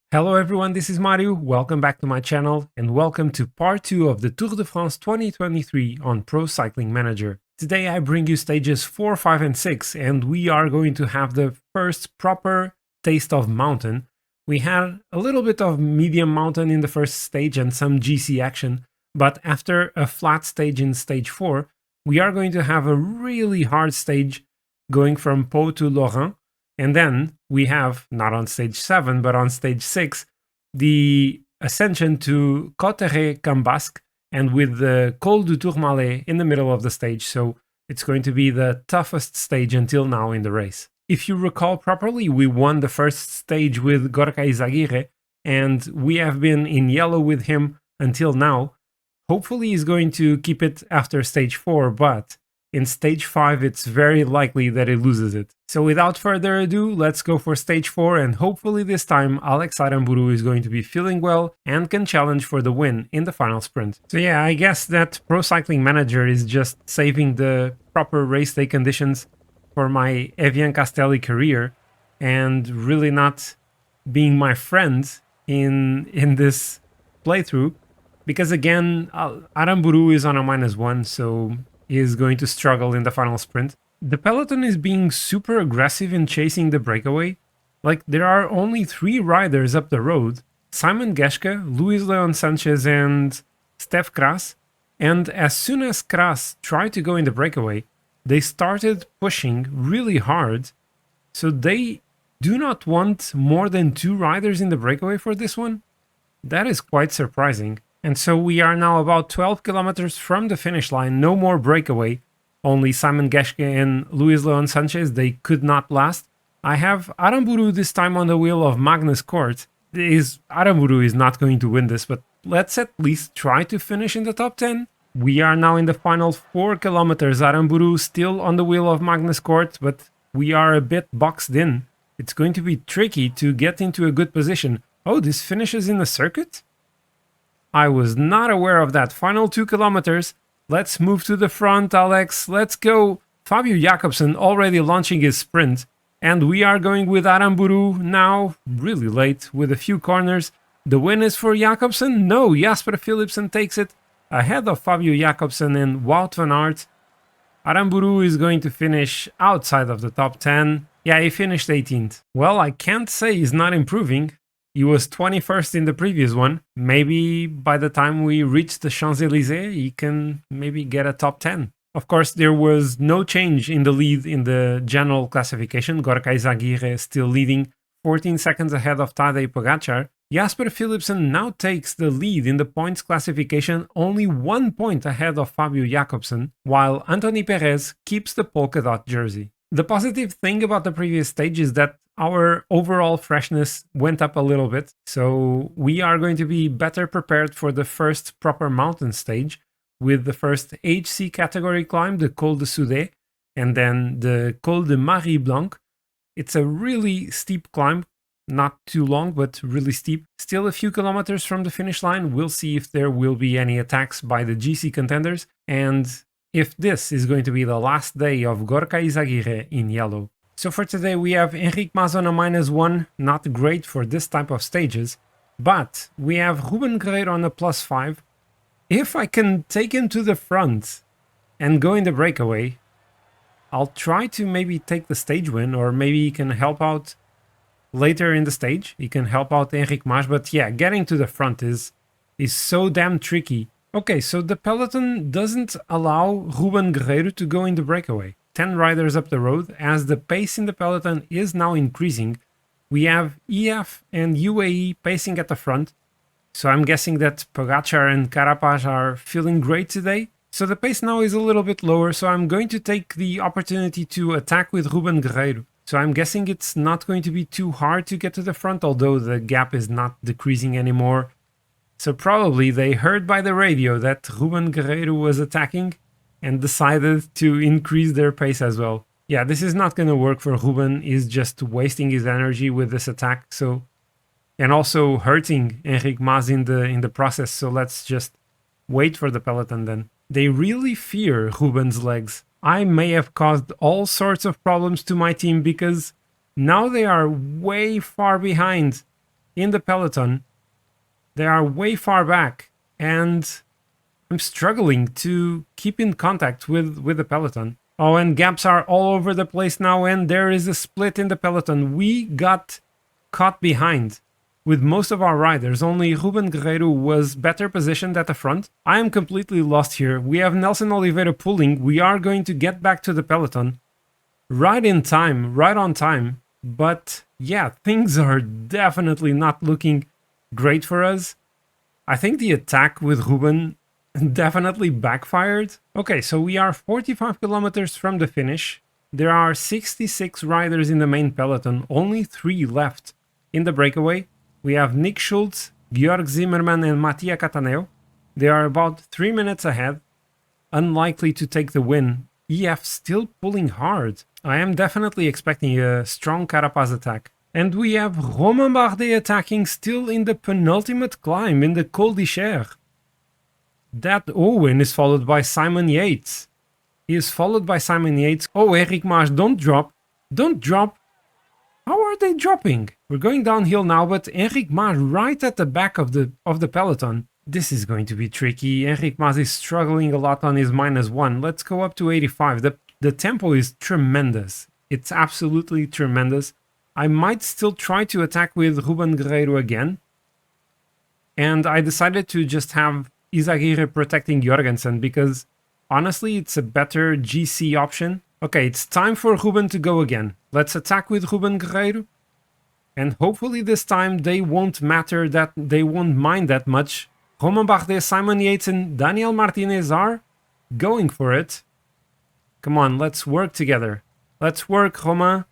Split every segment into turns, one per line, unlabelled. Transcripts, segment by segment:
Hello everyone, this is Mario. Welcome back to my channel and welcome to part 2 of the Tour de France 2023 on Pro Cycling Manager. Today I bring you stages 4, 5 and 6 and we are going to have the first proper taste of mountain. We had a little bit of medium mountain in the first stage and some GC action, but after a flat stage in stage 4, we are going to have a really hard stage going from Pau to Lorraine. And then we have, not on stage 7, but on stage 6, the ascension to Cauterets-Cambasque, and with the Col du Tourmalet in the middle of the stage, so it's going to be the toughest stage until now in the race. If you recall properly, we won the first stage with Gorka Izagirre, and we have been in yellow with him until now. Hopefully he's going to keep it after stage 4, but in stage 5, it's very likely that he loses it. So without further ado, let's go for stage 4, and hopefully this time Alex Aramburu is going to be feeling well and can challenge for the win in the final sprint. So yeah, I guess that Pro Cycling Manager is just saving the proper race day conditions for my Evian Castelli career and really not being my friend in this playthrough, because again, Aramburu is on a -1, so is going to struggle in the final sprint. The peloton is being super aggressive in chasing the breakaway. Like, there are only 3 riders up the road: Simon Geschke, Luis Leon Sanchez and Stef Kras. And as soon as Kras tried to go in the breakaway, they started pushing really hard. So they do not want more than 2 riders in the breakaway for this one. That is quite surprising. And so we are now about 12 kilometers from the finish line, no more breakaway. Only Simon Geschke and Luis Leon Sanchez, they could not last. I have Aramburu this time on the wheel of Magnus Kort. Aramburu is not going to win this, but let's at least try to finish in the top 10. We are now in the final 4 kilometers. Aramburu still on the wheel of Magnus Kort, but we are a bit boxed in. It's going to be tricky to get into a good position. Oh, this finishes in the circuit? I was not aware of that. Final 2 kilometers. Let's move to the front, Alex. Let's go. Fabio Jakobsen already launching his sprint. And we are going with Aramburu now, really late, with a few corners. The win is for Jakobsen? No, Jasper Philipsen takes it ahead of Fabio Jakobsen and Wout van Aert. Aramburu is going to finish outside of the top 10. Yeah, he finished 18th. Well, I can't say he's not improving. He was 21st in the previous one. Maybe by the time we reach the Champs-Élysées, he can maybe get a top 10. Of course, there was no change in the lead in the general classification. Gorka Izagirre still leading, 14 seconds ahead of Tadej Pogacar. Jasper Philipsen now takes the lead in the points classification, only 1 point ahead of Fabio Jakobsen, while Anthony Perez keeps the polka dot jersey. The positive thing about the previous stage is that our overall freshness went up a little bit, so we are going to be better prepared for the first proper mountain stage with the first HC category climb, the Col de Soudet, and then the Col de Marie Blanc. It's a really steep climb, not too long, but really steep. Still a few kilometers from the finish line. We'll see if there will be any attacks by the GC contenders, and if this is going to be the last day of Gorka Izagirre in yellow. So for today we have Enric Mas on a -1, not great for this type of stages, but we have Ruben Guerreiro on a +5. If I can take him to the front and go in the breakaway, I'll try to maybe take the stage win, or maybe he can help out later in the stage. He can help out Enric Mas, but yeah, getting to the front is so damn tricky. Okay, so the peloton doesn't allow Ruben Guerreiro to go in the breakaway. 10 riders up the road, as the pace in the peloton is now increasing. We have EF and UAE pacing at the front, so I'm guessing that Pogacar and Carapaz are feeling great today. So the pace now is a little bit lower, so I'm going to take the opportunity to attack with Ruben Guerreiro. So I'm guessing it's not going to be too hard to get to the front, although the gap is not decreasing anymore. So probably they heard by the radio that Ruben Guerreiro was attacking and decided to increase their pace as well. Yeah, this is not going to work for Ruben. He's just wasting his energy with this attack, so, and also hurting Enric Mas in the process, so let's just wait for the peloton then. They really fear Ruben's legs. I may have caused all sorts of problems to my team because now they are way far behind. in the peloton. They are way far back, and I'm struggling to keep in contact with the peloton. Oh, and gaps are all over the place now, and there is a split in the peloton. We got caught behind with most of our riders. Only Ruben Guerreiro was better positioned at the front. I am completely lost here. We have Nelson Oliveira pulling. We are going to get back to the peloton right in time, right on time. But yeah, things are definitely not looking great for us. I think the attack with Ruben definitely backfired. Okay, so we are 45 kilometers from the finish. There are 66 riders in the main peloton, only 3 left in the breakaway. We have Nick Schultz, Georg Zimmermann and Mattia Cataneo. They are about 3 minutes ahead, unlikely to take the win. EF still pulling hard. I am definitely expecting a strong Carapaz attack. And we have Romain Bardet attacking still in the penultimate climb in the Col d'Isère. That Owen is followed by Simon Yates. He is followed by Simon Yates. Oh, Enric Mas, don't drop. Don't drop. How are they dropping? We're going downhill now, but Enric Mas right at the back of the peloton. This is going to be tricky. Enric Mas is struggling a lot on his -1. Let's go up to 85. The tempo is tremendous. It's absolutely tremendous. I might still try to attack with Ruben Guerreiro again. And I decided to just have Izagirre protecting Jorgensen because honestly it's a better GC option. Okay, it's time for Ruben to go again. Let's attack with Ruben Guerreiro. And hopefully this time they won't mind that much. Romain Bardet, Simon Yates and Daniel Martinez are going for it. Come on, let's work together. Let's work, Romain.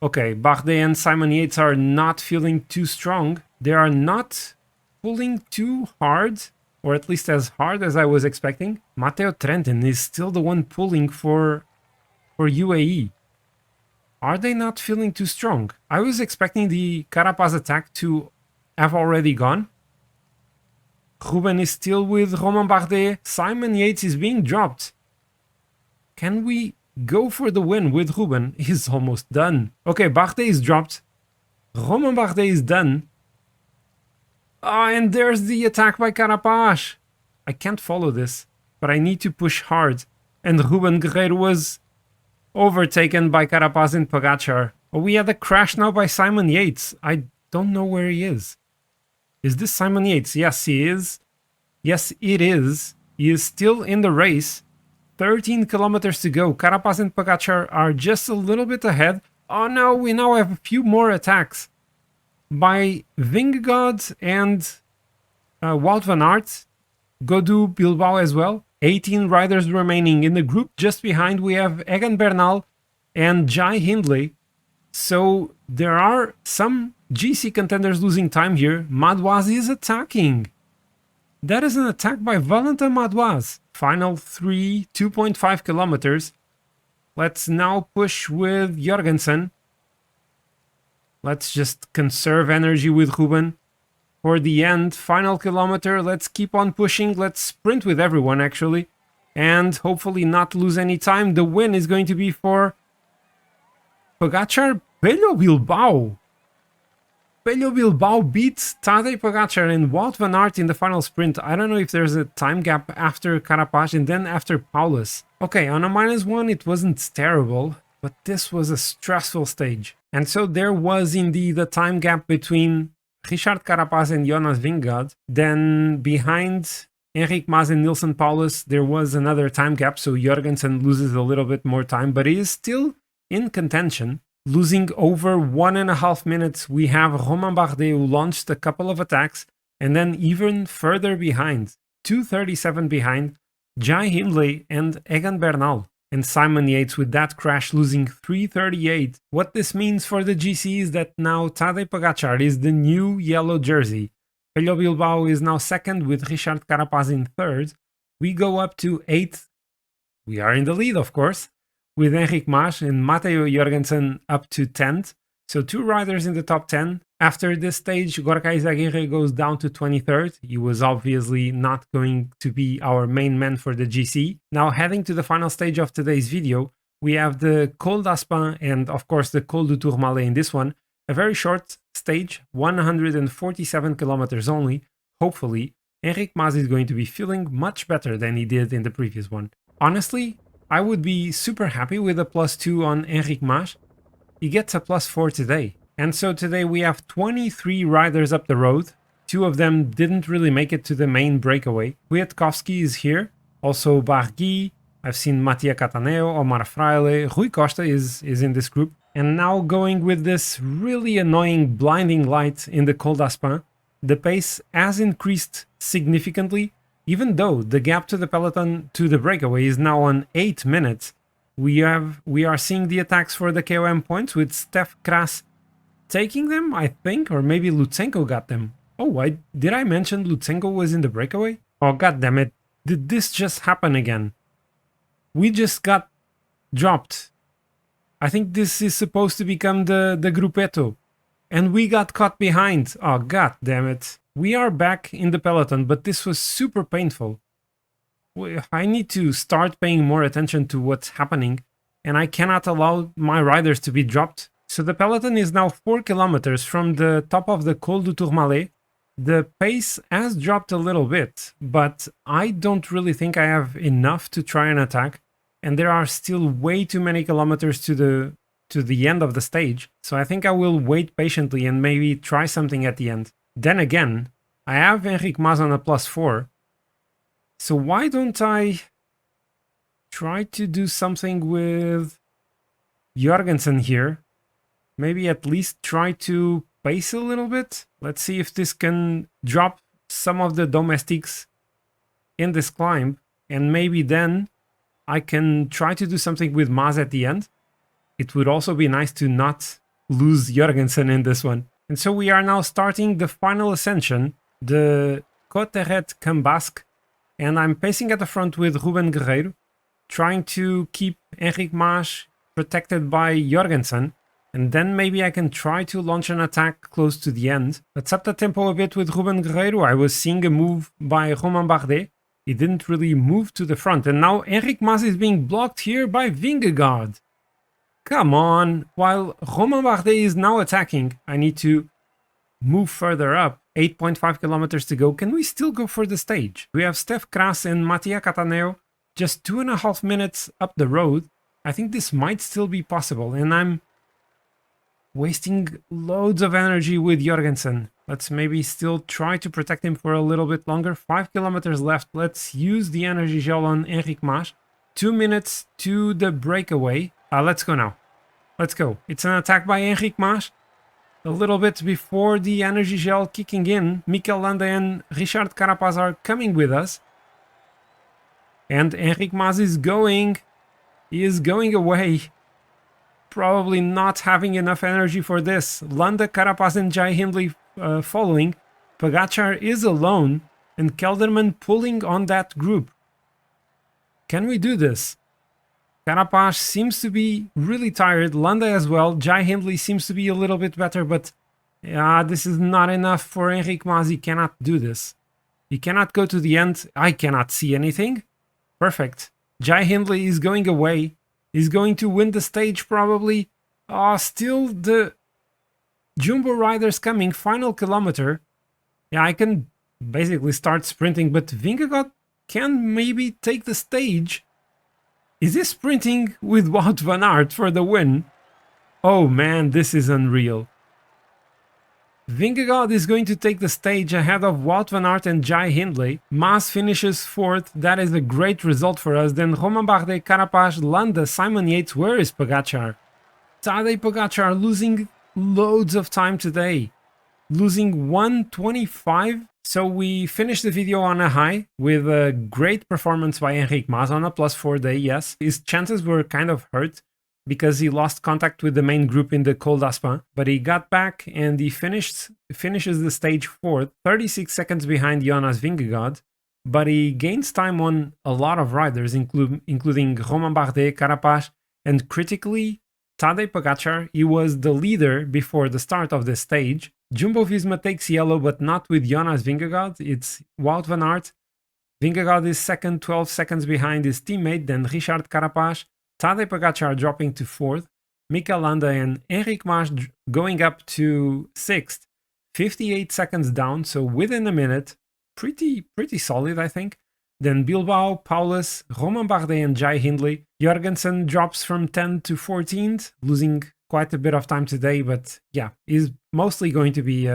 Okay, Bardet and Simon Yates are not feeling too strong. They are not pulling too hard, or at least as hard as I was expecting. Matteo Trentin is still the one pulling for UAE. Are they not feeling too strong? I was expecting the Carapaz attack to have already gone. Ruben is still with Romain Bardet. Simon Yates is being dropped. Can we go for the win with Ruben? He's almost done. Okay, Bardet is dropped. Romain Bardet is done. And there's the attack by Carapaz. I can't follow this, but I need to push hard. And Ruben Guerreiro was overtaken by Carapaz and Pogacar. Oh, we had a crash now by Simon Yates. I don't know where he is. Is this Simon Yates? Yes, he is. Yes, it is. He is still in the race. 13 kilometers to go. Carapaz and Pogacar are just a little bit ahead. Oh no, we now have a few more attacks by Vingegaard and Wout van Aert. Godou Bilbao as well. 18 riders remaining in the group. Just behind we have Egan Bernal and Jai Hindley. So there are some GC contenders losing time here. Madouas is attacking. That is an attack by Valentin Madouas. Final 2.5 kilometers. Let's now push with Jorgensen. Let's just conserve energy with Ruben. For the end, final kilometer, let's keep on pushing. Let's sprint with everyone, actually. And hopefully not lose any time. The win is going to be for Pogacar. Pello Bilbao. Pello Bilbao beats Tadej Pogacar and Wout van Aert in the final sprint. I don't know if there's a time gap after Carapaz and then after Paulus. Okay, on a -1 it wasn't terrible, but this was a stressful stage. And so there was indeed a time gap between Richard Carapaz and Jonas Vingegaard. Then behind Enric Mas and Nilson Paulus, there was another time gap, so Jorgensen loses a little bit more time, but he is still in contention. Losing over 1.5 minutes, we have Romain Bardet who launched a couple of attacks, and then even further behind, 2:37 behind, Jai Hindley and Egan Bernal. And Simon Yates with that crash losing 3:38. What this means for the GC is that now Tadej Pogacar is the new yellow jersey. Pello Bilbao is now second with Richard Carapaz in third. We go up to 8th. We are in the lead, of course, with Enric Mas and Matteo Jorgensen up to 10th. So 2 riders in the top 10. After this stage, Gorka Izagirre goes down to 23rd. He was obviously not going to be our main man for the GC. Now heading to the final stage of today's video, we have the Col d'Aspin and of course the Col du Tourmalet in this one. A very short stage, 147 kilometers only. Hopefully, Enric Mas is going to be feeling much better than he did in the previous one. Honestly, I would be super happy with a +2 on Enric Mas. He gets a +4 today. And so today we have 23 riders up the road. 2 of them didn't really make it to the main breakaway. Kwiatkowski is here. Also Bargui. I've seen Mattia Cataneo, Omar Fraile. Rui Costa is in this group. And now going with this really annoying blinding light in the Col d'Aspin, the pace has increased significantly. Even though the gap to the peloton to the breakaway is now on 8 minutes, we are seeing the attacks for the KOM points with Stef Kras taking them, I think, or maybe Lutsenko got them. Oh, did I mention Lutsenko was in the breakaway? Oh, god damn it. Did this just happen again? We just got dropped. I think this is supposed to become the Gruppetto. And we got caught behind. Oh, god damn it. We are back in the peloton, but this was super painful. I need to start paying more attention to what's happening, and I cannot allow my riders to be dropped. So the peloton is now 4 kilometers from the top of the Col du Tourmalet. The pace has dropped a little bit, but I don't really think I have enough to try and attack, and there are still way too many kilometers to the end of the stage, so I think I will wait patiently and maybe try something at the end. Then again, I have Enric Mas on a +4, so why don't I try to do something with Jorgensen here? Maybe at least try to pace a little bit. Let's see if this can drop some of the domestics in this climb, and maybe then I can try to do something with Mas at the end. It would also be nice to not lose Jorgensen in this one. And so we are now starting the final ascension, the Coteret Cambasque, and I'm pacing at the front with Ruben Guerreiro, trying to keep Enric Mas protected by Jorgensen, and then maybe I can try to launch an attack close to the end. Let's up the tempo a bit with Ruben Guerreiro. I was seeing a move by Romain Bardet. He didn't really move to the front, and now Enric Mas is being blocked here by Vingegaard. Come on, while Romain Bardet is now attacking, I need to move further up. 8.5 kilometers to go. Can we still go for the stage? We have Stef Kras and Mattia Cataneo just 2.5 minutes up the road. I think this might still be possible, and I'm wasting loads of energy with Jorgensen. Let's maybe still try to protect him for a little bit longer. 5 kilometers left. Let's use the energy gel on Enric Mas. 2 minutes to the breakaway. Let's go now. Let's go. It's an attack by Enric Mas. A little bit before the energy gel kicking in, Mikel Landa and Richard Carapaz are coming with us. And Enric Mas is going. He is going away. Probably not having enough energy for this. Landa, Carapaz and Jai Hindley following. Pogacar is alone, and Kelderman pulling on that group. Can we do this? Carapaz seems to be really tired, Landa as well. Jai Hindley seems to be a little bit better, but this is not enough for Enric Mas. He cannot do this. He cannot go to the end. I cannot see anything. Perfect. Jai Hindley is going away. He's going to win the stage probably. Still the Jumbo riders coming. Final kilometer. Yeah, I can basically start sprinting, but Vingegaard can maybe take the stage. Is he sprinting with Wout van Aert for the win? Oh man, this is unreal. Vingegaard is going to take the stage ahead of Wout van Aert and Jai Hindley. Mas finishes 4th. That is a great result for us. Then Romain Bardet, Carapaz, Landa, Simon Yates. Where is Pogacar? Tadej Pogacar losing loads of time today. Losing 1:25. So we finished the video on a high with a great performance by Enric Mas on a +4 day, yes. His chances were kind of hurt because he lost contact with the main group in the Col d'Aspin, but he got back and he finishes the stage 4th, 36 seconds behind Jonas Vingegaard, but he gains time on a lot of riders, including Romain Bardet, Carapaz, and critically, Tadej Pogacar. He was the leader before the start of the stage. Jumbo-Visma takes yellow, but not with Jonas Vingegaard. It's Wout van Aert. Vingegaard is second, 12 seconds behind his teammate, then Richard Carapaz. Tadej Pogacar dropping to 4th. Mika Landa and Enric Mas going up to 6th, 58 seconds down, so within a minute. Pretty solid, I think. Then Bilbao, Paulus, Roman Bardet and Jai Hindley. Jorgensen drops from 10th to 14th, losing quite a bit of time today, but yeah, is mostly going to be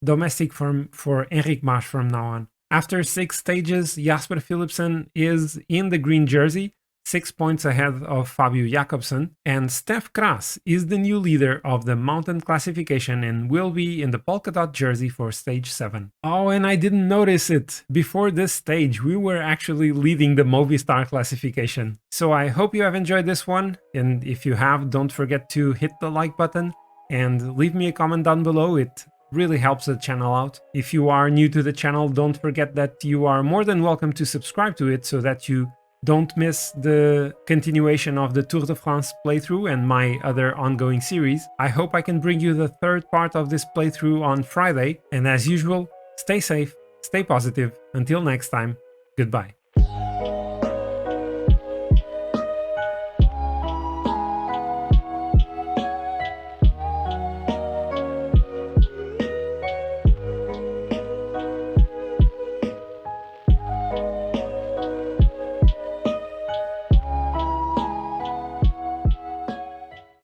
domestic for Enric Mas from now on. After 6 stages, Jasper Philipsen is in the green jersey, 6 points ahead of Fabio Jakobsen, and Stef Kras is the new leader of the mountain classification and will be in the polka dot jersey for stage 7. Oh, and I didn't notice it. Before this stage, we were actually leading the Movistar classification. So I hope you have enjoyed this one, and if you have, don't forget to hit the like button and leave me a comment down below. It really helps the channel out. If you are new to the channel, don't forget that you are more than welcome to subscribe to it so that you don't miss the continuation of the Tour de France playthrough and my other ongoing series. I hope I can bring you the 3rd part of this playthrough on Friday, and as usual, stay safe, stay positive. Until next time, goodbye.